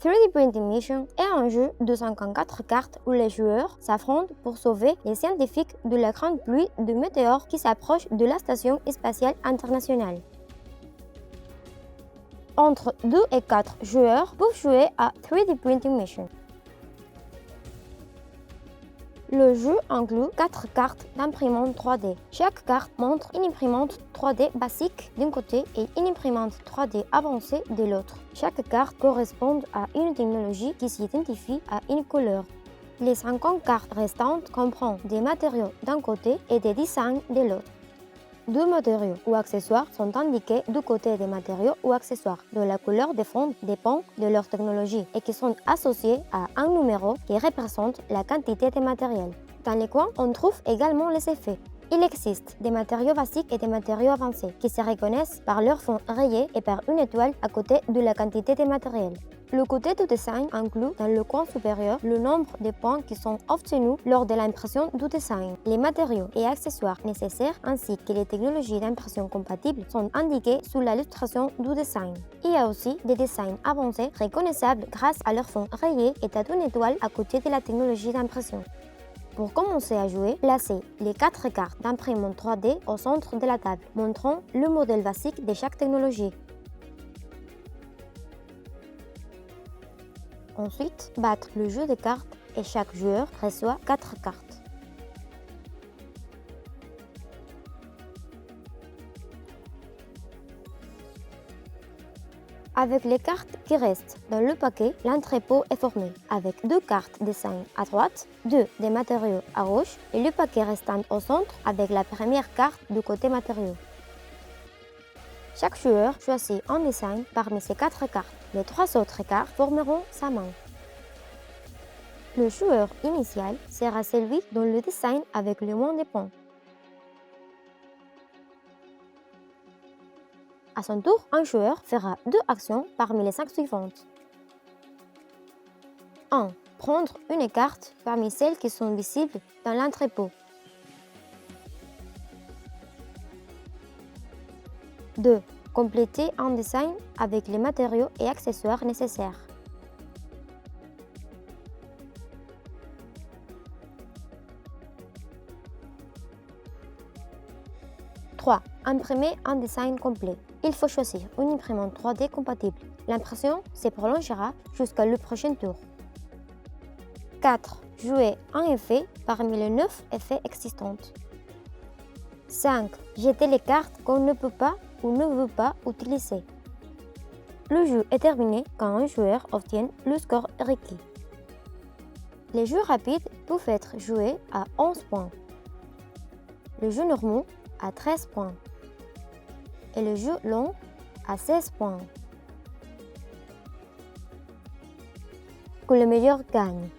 3D Printing Mission est un jeu de 54 cartes où les joueurs s'affrontent pour sauver les scientifiques de la grande pluie de météores qui s'approche de la Station spatiale internationale. Entre 2 et 4 joueurs peuvent jouer à 3D Printing Mission. Le jeu inclut 4 cartes d'imprimante 3D. Chaque carte montre une imprimante 3D basique d'un côté et une imprimante 3D avancée de l'autre. Chaque carte correspond à une technologie qui s'identifie à une couleur. Les 50 cartes restantes comprennent des matériaux d'un côté et des designs de l'autre. 2 matériaux ou accessoires sont indiqués du côté des matériaux ou accessoires dont la couleur de fond dépend de leur technologie et qui sont associés à un numéro qui représente la quantité de matériel. Dans les coins, on trouve également les effets. Il existe des matériaux basiques et des matériaux avancés qui se reconnaissent par leur fond rayé et par une étoile à côté de la quantité de matériel. Le côté du design inclut dans le coin supérieur le nombre de points qui sont obtenus lors de l'impression du design. Les matériaux et accessoires nécessaires ainsi que les technologies d'impression compatibles sont indiqués sous l'illustration du design. Il y a aussi des designs avancés reconnaissables grâce à leur fond rayé et à une étoile à côté de la technologie d'impression. Pour commencer à jouer, placez les 4 cartes d'imprimante 3D au centre de la table, montrant le modèle basique de chaque technologie. Ensuite, battre le jeu de cartes et chaque joueur reçoit 4 cartes. Avec les cartes qui restent dans le paquet, l'entrepôt est formé avec 2 cartes design à droite, 2 des matériaux à gauche et le paquet restant au centre avec la première carte du côté matériaux. Chaque joueur choisit un design parmi ces 4 cartes. Les 3 autres cartes formeront sa main. Le joueur initial sera celui dont le design avec le moins de points. À son tour, un joueur fera 2 actions parmi les 5 suivantes. 1. Prendre une carte parmi celles qui sont visibles dans l'entrepôt. 2. Compléter un design avec les matériaux et accessoires nécessaires. 3. Imprimer un design complet. Il faut choisir une imprimante 3D compatible. L'impression se prolongera jusqu'à le prochain tour. 4. Jouer un effet parmi les 9 effets existants. 5. Jeter les cartes qu'on ne peut pas ou ne veut pas utiliser. Le jeu est terminé quand un joueur obtient le score requis. Les jeux rapides peuvent être joués à 11 points. Le jeu normaux à 13 points. Et le jeu long à 16 points. Que le meilleur gagne.